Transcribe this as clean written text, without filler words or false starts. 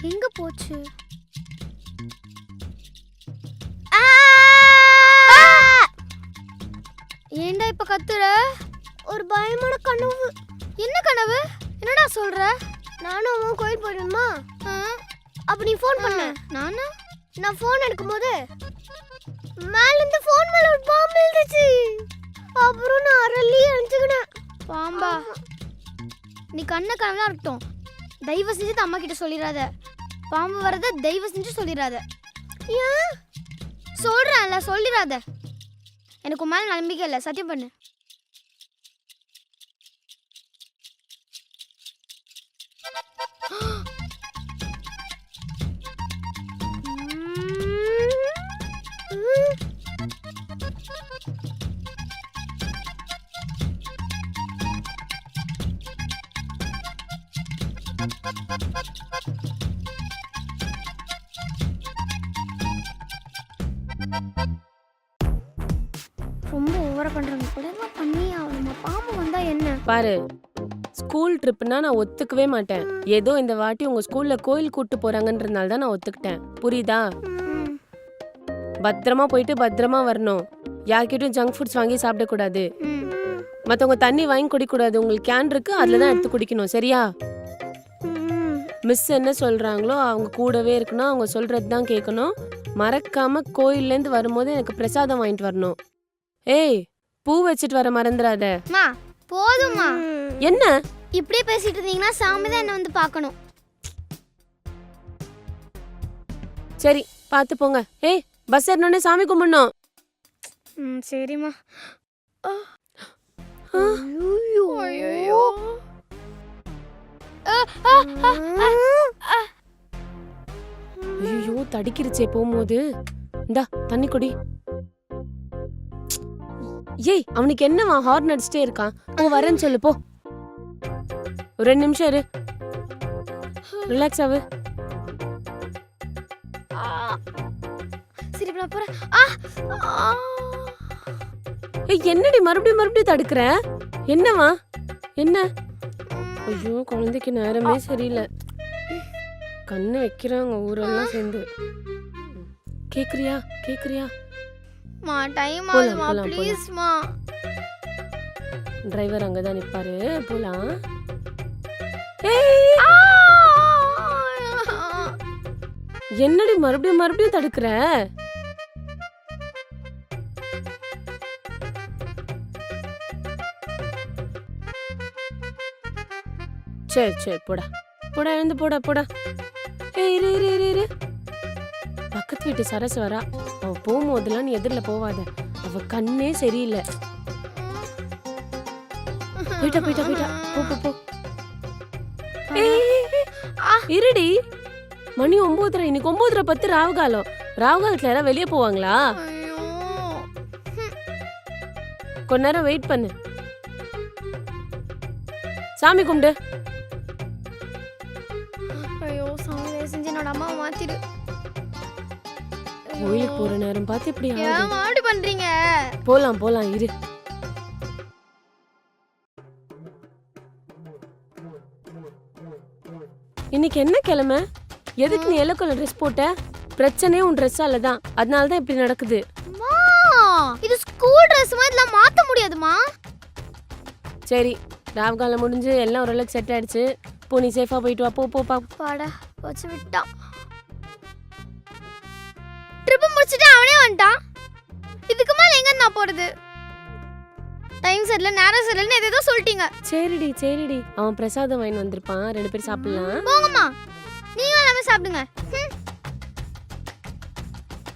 எங்க போச்சு? ஏண்டா இப்ப கத்துற? ஒரு பயமான கனவு. என்ன கனவு? என்னடா சொல்ற? நானும் அவன் கோயில் போயிடுமா? அப்ப நீ ஃபோன் பண்ண. நானா? நான் ஃபோன் எடுக்கும்போது மேல இருந்து ஃபோன் மேல ஒரு பாம்பு இருந்துச்சு. அப்புறம் நான் அரளி அடிச்சுக்கினேன். பாம்பா? நீ கண்ண கனவுலாம் இருக்கட்டும். தயவு செஞ்சு அம்மா கிட்ட சொல்லிடாத. பாம்பு வரத தயவு செஞ்சு சொல்லிடாத. ஏன்? சொல்றேன்ல, சொல்லிடாத. எனக்கு உன் மேல நம்பிக்கை இல்லை, சத்தியம் பண்ணு. ரொம்ப ஓவரா பண்றாங்க. கூடவா பண்ணியா? நம்ம பாம்பு வந்தா என்ன? பாரு, ஸ்கூல் ட்ரிப்னா நான் ஒத்துக்கவே மாட்டேன். ஏதோ இந்த வாட்டி உங்க ஸ்கூல்ல கோயில் கூட்டு போறாங்கன்றதுனால தான் நான் ஒத்துக்கிட்டேன். புரியுதா? பத்திரமா போயிட்டு பத்திரமா வரணும். யார்கிட்டயும் ஜங்க் ஃபுட்ஸ் வாங்கி சாப்பிடக்கூடாது. மத்தவங்க தண்ணி வாங்கி குடிக்கூடாது. உங்களுக்கு கேன் இருக்கு, அதுல தான் எடுத்து குடிக்கணும். சரியா? மிஸ் என்ன சொல்றாங்களோ அவங்க கூடவே இருக்கணும். அவங்க சொல்றது தான் கேட்கணும். மறக்காம கோயில்ல இருந்து வரும்போது எனக்கு பிரசாதம் வாங்கிட்டு வரணும். ஏய், பூ வச்சிட்டு வர மறந்துடாத. மா போதும்மா. என்ன இப்படியே பேசிட்டு இருந்தீங்கன்னா சாமி தான் என்ன வந்து பார்க்கணும். சரி, பார்த்து போங்க. ஏய், பஸ் ஏறணும்னே சாமி கும்பிடணும். சரிம்மா. ஐயோ. ஐயோ, தடிக்கிருச்சே போகும்போது. இந்தா தண்ணி குடி. ஏய், அவனுக்கு என்னவா ஹார்ன் அடிச்சிட்டே இருக்கான்? போ, வரேன்னு சொல்லு போ. ஒரு 2 நிமிஷம் இரு. ரிலாக்ஸ் ஆகு. சரி நான் போறேன். ஏய், என்னடி மறுபடியும் தடுக்கிற? என்னவா? என்ன? ஐயோ, குழந்தைக்கு நேரமே சரியில்லை. கண்ணு வைக்கிறாங்க ஊரெல்லாம் சேர்ந்து. கேக்குறியா? மா டைம் போலாம், ஆகுதுமா, போலாம், ப்ளீஸ் மா. டிரைவர் அங்கதான் நிப்பாரு, போலாம். என்னடி மறுபடியும் தடுக்கிற? சரி போடா எழுந்து போடா. ஏய், இரு. பக்கத்து வீட்டு சரசு வரா. அவ போகும்போதெல்லாம் நீ எதிரில போவாத. அவ கண்ணே சரியில்லை. போயிட்டா. போ. இருடி, மணி 9:30. இன்னைக்கு 9:10 ராவுகாலம். ராவுகாலத்துல யாராவது வெளியே போவாங்களா? கொஞ்ச நேரம் வெயிட் பண்ணு. சாமி கும்பிடு. ஐயோ சாமி, செஞ்சு என்னோட அம்மாவை மாத்திடு. கோயிலுக்கு போற நேரம் பார்த்து இப்படி ஆகுது. ஏன் மாடி பண்றீங்க? போலாம் இரு. இன்னைக்கு என்ன கிழமை? எதுக்கு நீ எல்லோ கலர் ட்ரெஸ் போட்ட? பிரச்சனையே உன் ட்ரெஸ்ஸால தான். அதனால தான் இப்படி நடக்குது. மா, இது ஸ்கூல் Dress மாதிரி இதெல்லாம் மாத்த முடியாதுமா. சரி, ராவ்காலம் முடிஞ்சு எல்லாம் ஓரளவுக்கு செட் ஆயிடுச்சு. போ, நீ சேஃபா போயிட்டு வா. போ. பாடா வச்சு விட்டான். ட்ரிப் முடிச்சிட்டு அவனே வந்துட்டான். இதுக்கு மேல எங்க நான் போறது? டைம் சரியில்லை, நேரம் சரியில்லைன்னு ஏதோ சொல்லிட்டீங்க. சரிடி. அவன் பிரசாதம் வாங்கி வந்திருப்பான். 2 பேரும் சாப்பிடலாம். போங்கம்மா, நீங்க எல்லாமே சாப்பிடுங்க.